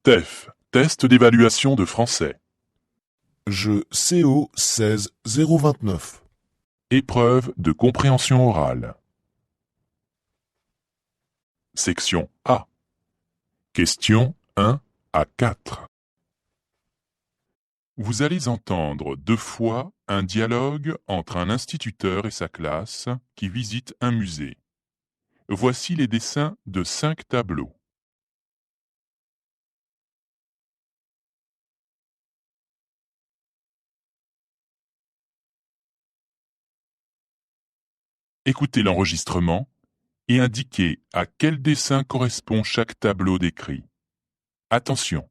TEF, test d'évaluation de français. Je CO 16 029. Épreuve de compréhension orale. Section A. Questions 1 à 4. Vous allez entendre 2 fois un dialogue entre un instituteur et sa classe qui visite un musée. Voici les dessins de 5 tableaux. Écoutez l'enregistrement et indiquez à quel dessin correspond chaque tableau décrit. Attention,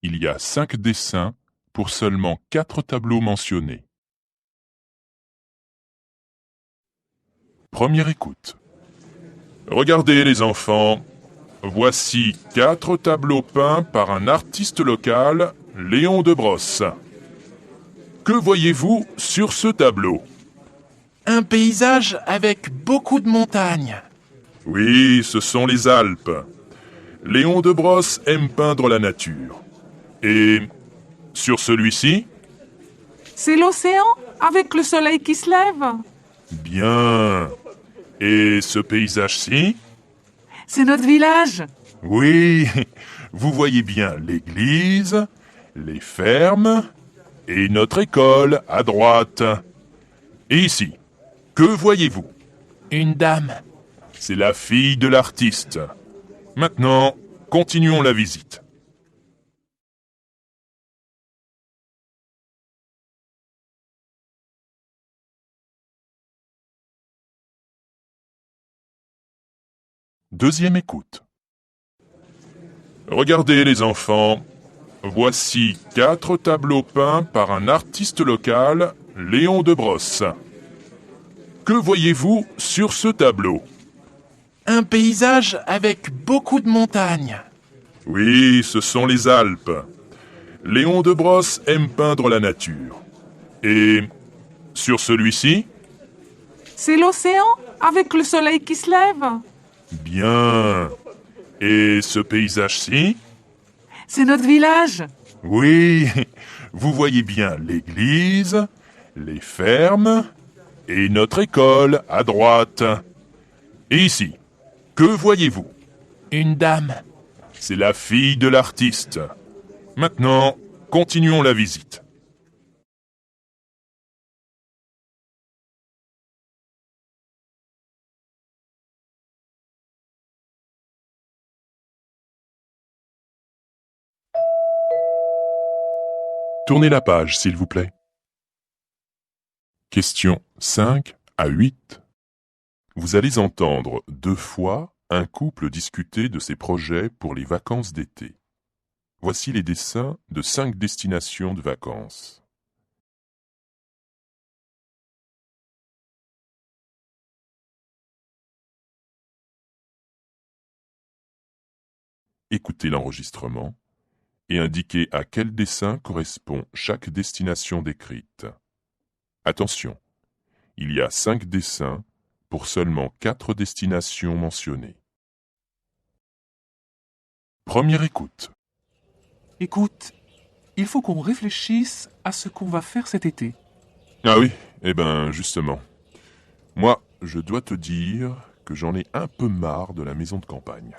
il y a 5 dessins pour seulement 4 tableaux mentionnés. Première écoute. Regardez les enfants, voici 4 tableaux peints par un artiste local, Léon de Brosse. Que voyez-vous sur ce tableau? Un paysage avec beaucoup de montagnes. Oui, ce sont les Alpes. Léon de Brosse aime peindre la nature. Et sur celui-ci? C'est l'océan avec le soleil qui se lève. Bien. Et ce paysage-ci? C'est notre village. Oui, vous voyez bien l'église, les fermes et notre école à droite. Et ici, que voyez-vous? Une dame. C'est la fille de l'artiste. Maintenant, continuons la visite. Deuxième écoute. Regardez les enfants, voici 4 tableaux peints par un artiste local, Léon de Brosse. Que voyez-vous sur ce tableau? Un paysage avec beaucoup de montagnes. Oui, ce sont les Alpes. Léon de Brosse aime peindre la nature. Et sur celui-ci? C'est l'océan avec le soleil qui se lève. Bien. Et ce paysage-ci? C'est notre village. Oui, vous voyez bien l'église, les fermes et notre école à droite. Et ici, que voyez-vous? Une dame. C'est la fille de l'artiste. Maintenant, continuons la visite. Tournez la page, s'il vous plaît. Questions 5 à 8. Vous allez entendre 2 fois un couple discuter de ses projets pour les vacances d'été. Voici les dessins de 5 destinations de vacances. Écoutez l'enregistrement et indiquez à quel dessin correspond chaque destination décrite. Attention, il y a 5 dessins pour seulement 4 destinations mentionnées. Première écoute. Écoute, il faut qu'on réfléchisse à ce qu'on va faire cet été. Ah oui, eh ben justement. Moi, je dois te dire que j'en ai un peu marre de la maison de campagne.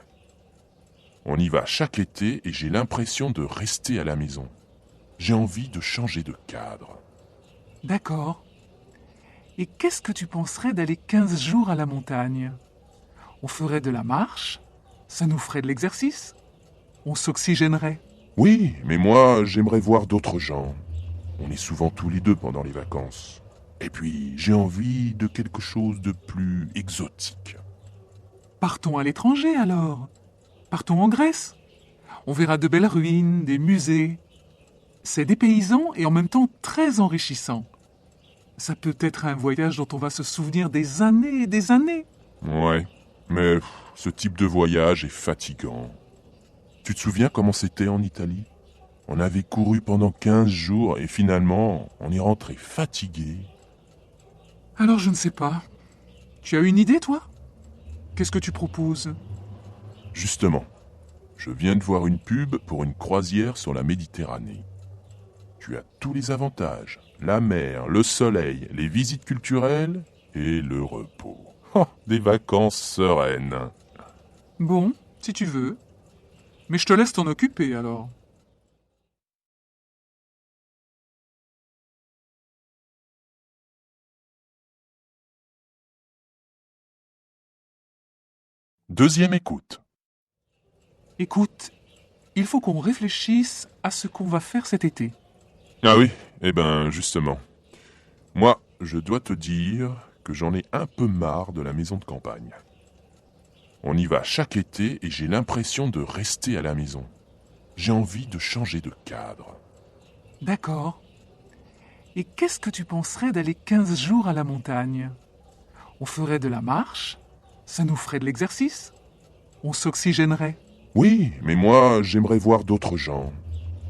On y va chaque été et j'ai l'impression de rester à la maison. J'ai envie de changer de cadre. D'accord. Et qu'est-ce que tu penserais d'aller 15 jours à la montagne? On ferait de la marche, ça nous ferait de l'exercice, on s'oxygénerait. Oui, mais moi, j'aimerais voir d'autres gens. On est souvent tous les deux pendant les vacances. Et puis, j'ai envie de quelque chose de plus exotique. Partons à l'étranger alors. Partons en Grèce. On verra de belles ruines, des musées. C'est dépaysant et en même temps très enrichissant. Ça peut être un voyage dont on va se souvenir des années et des années. Ouais, mais ce type de voyage est fatigant. Tu te souviens comment c'était en Italie? On avait couru pendant 15 jours et finalement, on est rentré fatigué. Alors je ne sais pas. Tu as une idée, toi? Qu'est-ce que tu proposes? Justement, Je viens de voir une pub pour une croisière sur la Méditerranée. Tu as tous les avantages, la mer, le soleil, les visites culturelles et le repos. Oh, des vacances sereines. Bon, si tu veux. Mais je te laisse t'en occuper alors. Deuxième écoute. Écoute, il faut qu'on réfléchisse à ce qu'on va faire cet été. Ah oui, justement. Moi, je dois te dire que j'en ai un peu marre de la maison de campagne. On y va chaque été et j'ai l'impression de rester à la maison. J'ai envie de changer de cadre. D'accord. Et qu'est-ce que tu penserais d'aller 15 jours à la montagne? On ferait de la marche, ça nous ferait de l'exercice, on s'oxygénerait. Oui, mais moi, j'aimerais voir d'autres gens.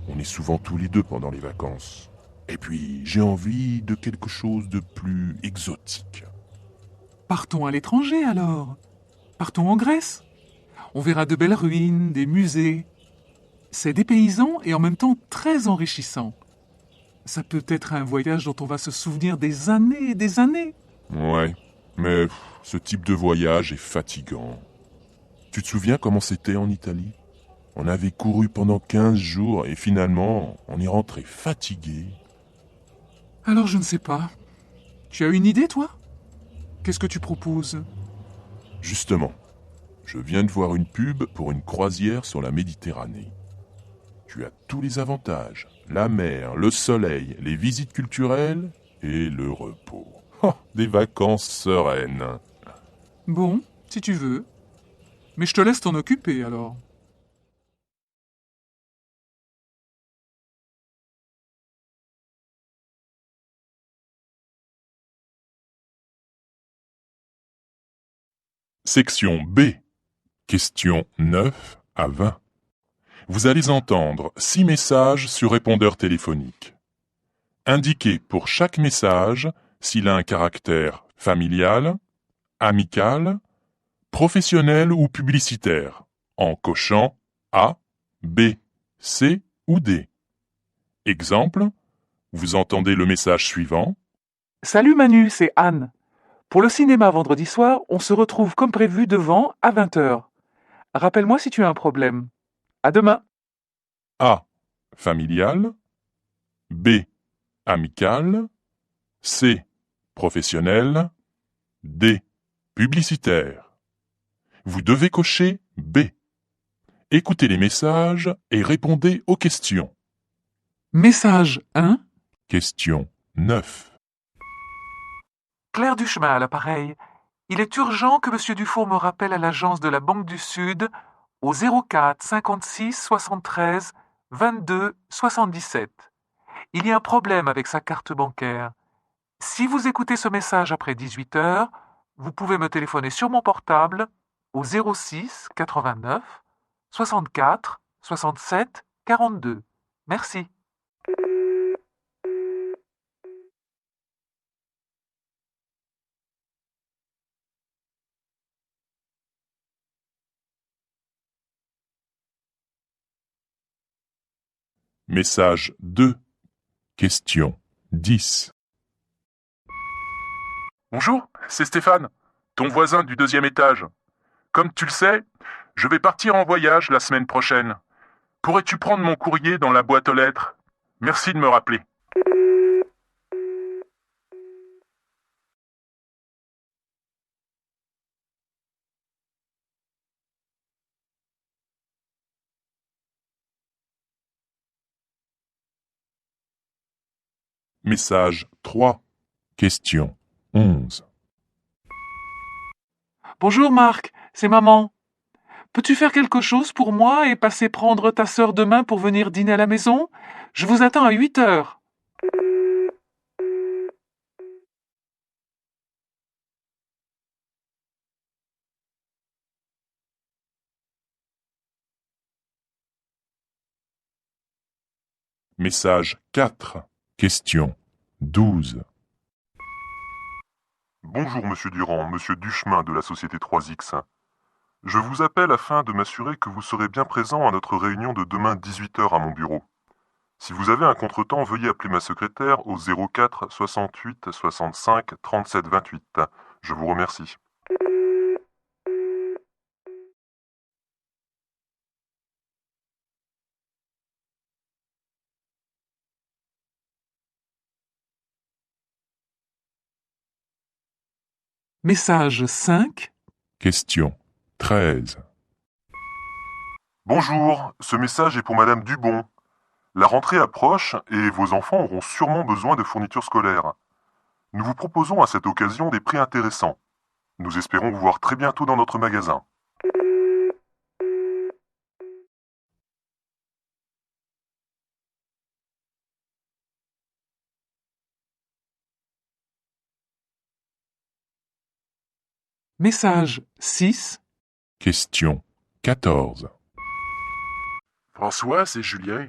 On est souvent tous les deux pendant les vacances. Et puis, j'ai envie de quelque chose de plus exotique. Partons à l'étranger alors. Partons en Grèce. On verra de belles ruines, des musées. C'est dépaysant et en même temps très enrichissant. Ça peut être un voyage dont on va se souvenir des années et des années. Ouais, mais ce type de voyage est fatigant. Tu te souviens comment c'était en Italie? On avait couru pendant 15 jours et finalement, on est rentré fatigué. Alors je ne sais pas. Tu as une idée, toi? Qu'est-ce que tu proposes? Justement, je viens de voir une pub pour une croisière sur la Méditerranée. Tu as tous les avantages, la mer, le soleil, les visites culturelles et le repos. Oh, des vacances sereines. Bon, si tu veux. Mais je te laisse t'en occuper alors. Section B. Questions 9 à 20. Vous allez entendre 6 messages sur répondeur téléphonique. Indiquez pour chaque message s'il a un caractère familial, amical, professionnel ou publicitaire, en cochant A, B, C ou D. Exemple, vous entendez le message suivant. Salut Manu, c'est Anne. Pour le cinéma vendredi soir, on se retrouve comme prévu devant à 20h. Rappelle-moi si tu as un problème. À demain. A, familial, B, amical, C, professionnel, D, publicitaire. Vous devez cocher B. Écoutez les messages et répondez aux questions. Message 1. Question 9. Claire Duchemin à l'appareil. Il est urgent que M. Dufour me rappelle à l'agence de la Banque du Sud au 04 56 73 22 77. Il y a un problème avec sa carte bancaire. Si vous écoutez ce message après 18h, vous pouvez me téléphoner sur mon portable au 06 89 64 67 42. Merci. Message 2. Question 10. Bonjour, c'est Stéphane, ton voisin du 2e étage. Comme tu le sais, je vais partir en voyage la semaine prochaine. Pourrais-tu prendre mon courrier dans la boîte aux lettres? Merci de me rappeler. Message 3. Question 11. Bonjour Marc, c'est maman. Peux-tu faire quelque chose pour moi et passer prendre ta sœur demain pour venir dîner à la maison? Je vous attends à 8h. Message 4. Question 12. Bonjour Monsieur Durand, Monsieur Duchemin de la société 3X. Je vous appelle afin de m'assurer que vous serez bien présent à notre réunion de demain 18 h à mon bureau. Si vous avez un contretemps, veuillez appeler ma secrétaire au 04 68 65 37 28. Je vous remercie. Message 5. Question 13. Bonjour, ce message est pour Madame Dubon. La rentrée approche et vos enfants auront sûrement besoin de fournitures scolaires. Nous vous proposons à cette occasion des prix intéressants. Nous espérons vous voir très bientôt dans notre magasin. Message 6. Question 14. François, c'est Julien.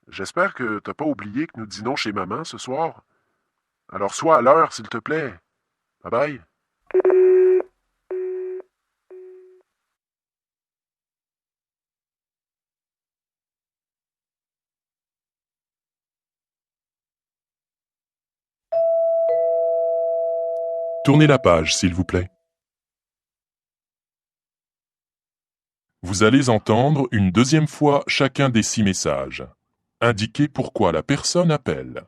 J'espère que t'as pas oublié que nous dînons chez maman ce soir. Alors sois à l'heure, s'il te plaît. Bye bye. Tournez la page, s'il vous plaît. Vous allez entendre une deuxième fois chacun des 6 messages. Indiquez pourquoi la personne appelle.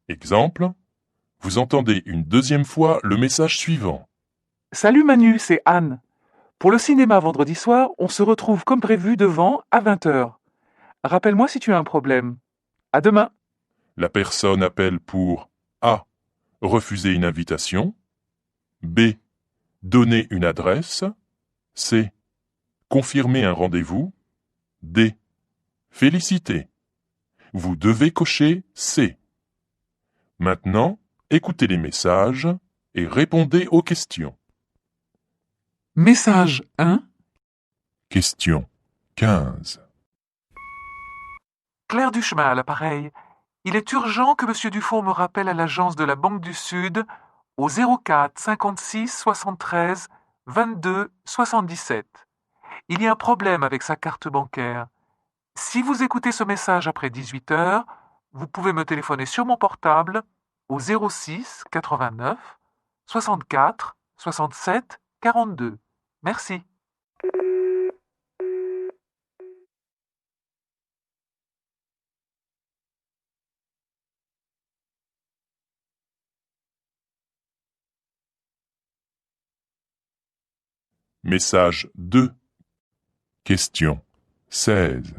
Exemple, vous entendez une deuxième fois le message suivant. Salut Manu, c'est Anne. Pour le cinéma vendredi soir, on se retrouve comme prévu devant à 20h. Rappelle-moi si tu as un problème. À demain. La personne appelle pour A. Refuser une invitation. B. Donner une adresse. C. Confirmer un rendez-vous. D. Féliciter. Vous devez cocher C. Maintenant, écoutez les messages et répondez aux questions. Message 1. Question 15. Claire Duchemin à l'appareil. Il est urgent que M. Dufour me rappelle à l'agence de la Banque du Sud au 04 56 73 22 77. Il y a un problème avec sa carte bancaire. Si vous écoutez ce message après 18h, vous pouvez me téléphoner sur mon portable au 06 89 64 67 42. Merci. Message 2. Question 16.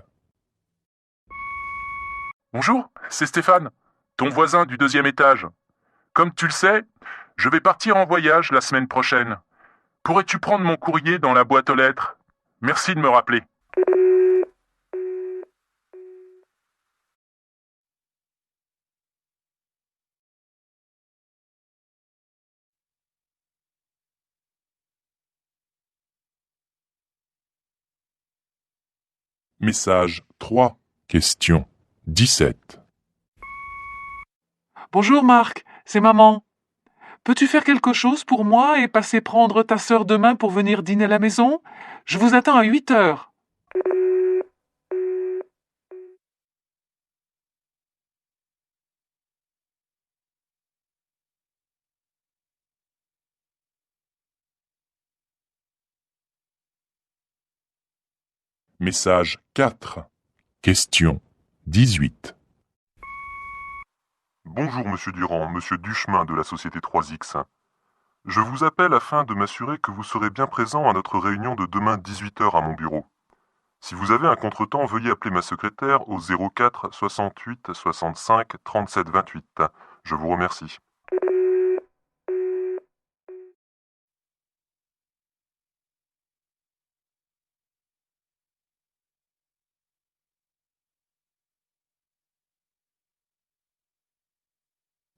Bonjour, c'est Stéphane, ton voisin du 2e étage. Comme tu le sais, je vais partir en voyage la semaine prochaine. Pourrais-tu prendre mon courrier dans la boîte aux lettres? Merci de me rappeler. Message 3. Question 17. Bonjour Marc, c'est maman. Peux-tu faire quelque chose pour moi et passer prendre ta sœur demain pour venir dîner à la maison? Je vous attends à 8h. Message 4. Question 18. Bonjour Monsieur Durand, Monsieur Duchemin de la société 3X. Je vous appelle afin de m'assurer que vous serez bien présent à notre réunion de demain 18 h à mon bureau. Si vous avez un contretemps, veuillez appeler ma secrétaire au 04 68 65 37 28. Je vous remercie.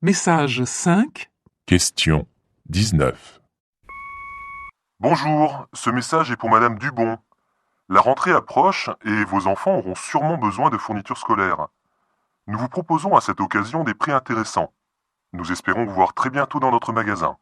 Message 5. Question 19. Bonjour, ce message est pour Madame Dubon. La rentrée approche et vos enfants auront sûrement besoin de fournitures scolaires. Nous vous proposons à cette occasion des prix intéressants. Nous espérons vous voir très bientôt dans notre magasin.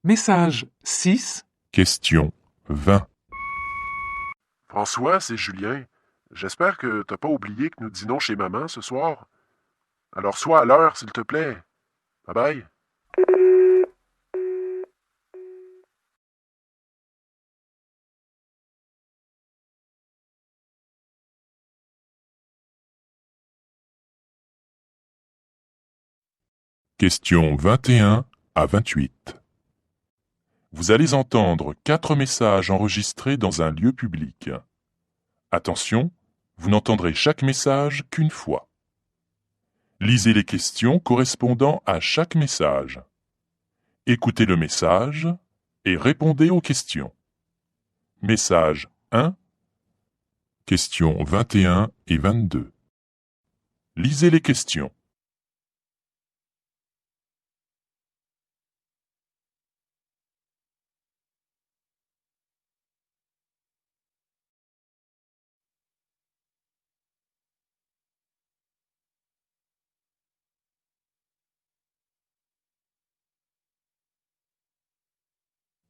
Message 6. Question 20. François, c'est Julien. J'espère que t'as pas oublié que nous dînons chez maman ce soir. Alors sois à l'heure, s'il te plaît. Bye bye. Question 21 à 28. Vous allez entendre 4 messages enregistrés dans un lieu public. Attention, vous n'entendrez chaque message qu'une fois. Lisez les questions correspondant à chaque message. Écoutez le message et répondez aux questions. Message 1, questions 21 et 22. Lisez les questions.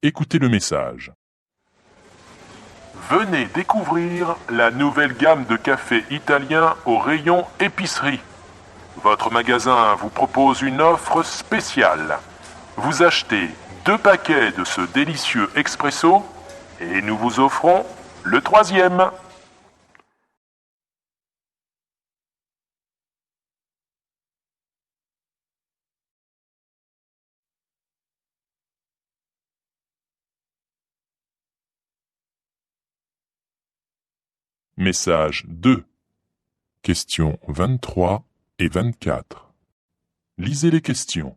Écoutez le message. Venez découvrir la nouvelle gamme de café italien au rayon épicerie. Votre magasin vous propose une offre spéciale. Vous achetez 2 paquets de ce délicieux expresso et nous vous offrons le 3e. Message 2. Questions 23 et 24. Lisez les questions.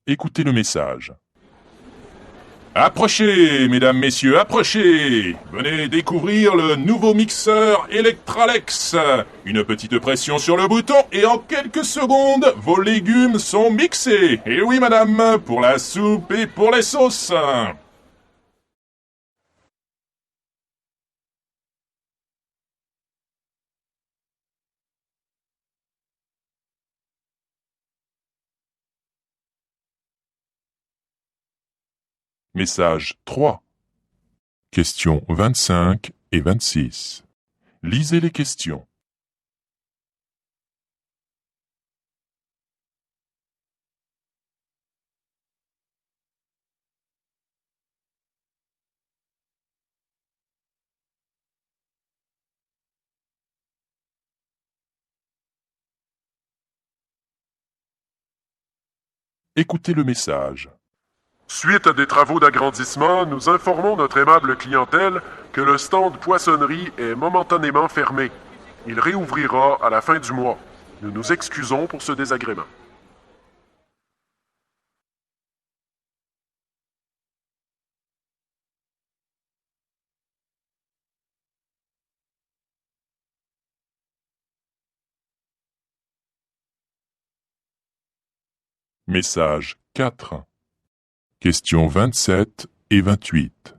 Écoutez le message. Approchez, mesdames, messieurs, approchez! Venez découvrir le nouveau mixeur Electralex. Une petite pression sur le bouton et en quelques secondes, vos légumes sont mixés. Et oui, madame, pour la soupe et pour les sauces. Message 3. Questions 25 et 26. Lisez les questions. Écoutez le message. Suite à des travaux d'agrandissement, nous informons notre aimable clientèle que le stand poissonnerie est momentanément fermé. Il réouvrira à la fin du mois. Nous nous excusons pour ce désagrément. Message 4. Questions 27 et 28.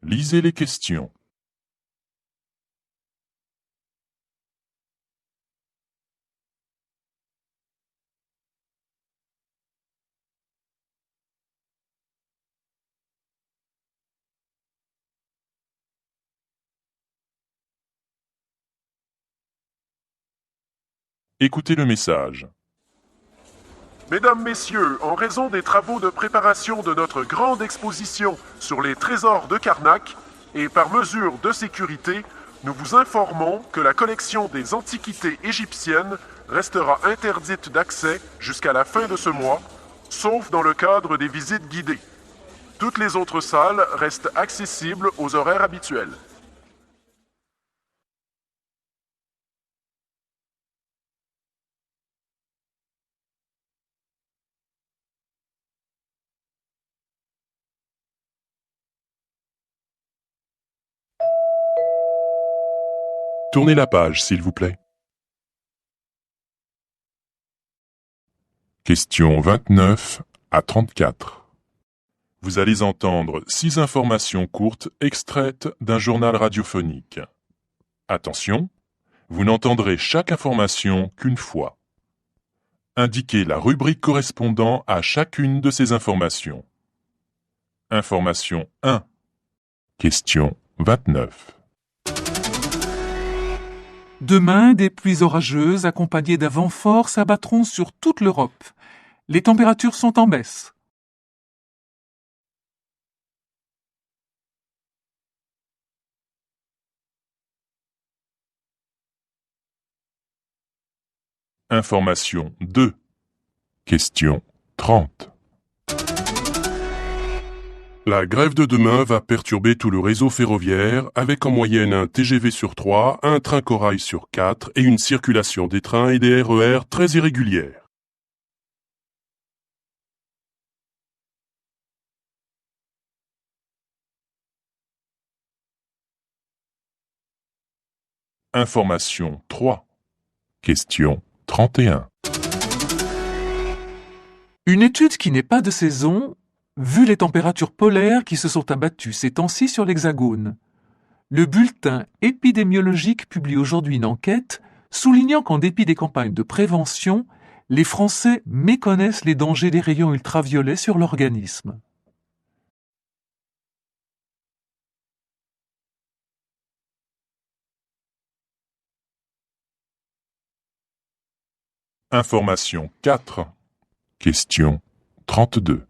Lisez les questions. Écoutez le message. Mesdames, Messieurs, en raison des travaux de préparation de notre grande exposition sur les trésors de Karnak, et par mesure de sécurité, nous vous informons que la collection des antiquités égyptiennes restera interdite d'accès jusqu'à la fin de ce mois, sauf dans le cadre des visites guidées. Toutes les autres salles restent accessibles aux horaires habituels. Tournez la page, s'il vous plaît. Questions 29 à 34. Vous allez entendre 6 informations courtes extraites d'un journal radiophonique. Attention, vous n'entendrez chaque information qu'une fois. Indiquez la rubrique correspondant à chacune de ces informations. Information 1. Question 29. Demain, des pluies orageuses accompagnées d'un vent fort s'abattront sur toute l'Europe. Les températures sont en baisse. Information 2. Question 30. La grève de demain va perturber tout le réseau ferroviaire avec en moyenne un TGV sur 3, un train corail sur 4 et une circulation des trains et des RER très irrégulière. Information 3. Question 31. Une étude qui n'est pas de saison, vu les températures polaires qui se sont abattues ces temps-ci sur l'Hexagone. Le bulletin épidémiologique publie aujourd'hui une enquête soulignant qu'en dépit des campagnes de prévention, les Français méconnaissent les dangers des rayons ultraviolets sur l'organisme. Information 4. Question 32.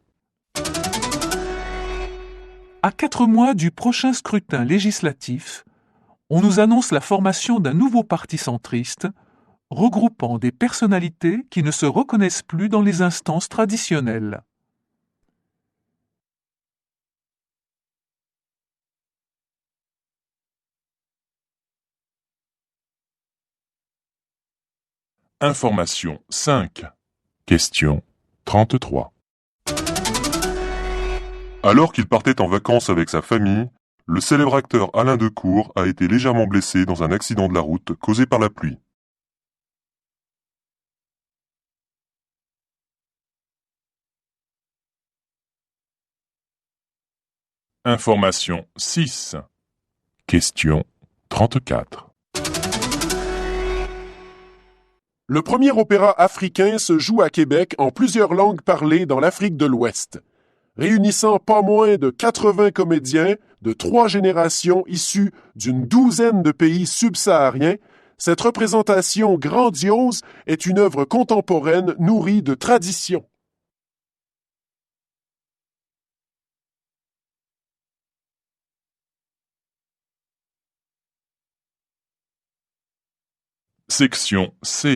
À 4 mois du prochain scrutin législatif, on nous annonce la formation d'un nouveau parti centriste, regroupant des personnalités qui ne se reconnaissent plus dans les instances traditionnelles. Information 5. Question 33. Alors qu'il partait en vacances avec sa famille, le célèbre acteur Alain Decour a été légèrement blessé dans un accident de la route causé par la pluie. Information 6. Question 34. Le premier opéra africain se joue à Québec en plusieurs langues parlées dans l'Afrique de l'Ouest. Réunissant pas moins de 80 comédiens de 3 générations issus d'une douzaine de pays subsahariens, cette représentation grandiose est une œuvre contemporaine nourrie de tradition. Section C.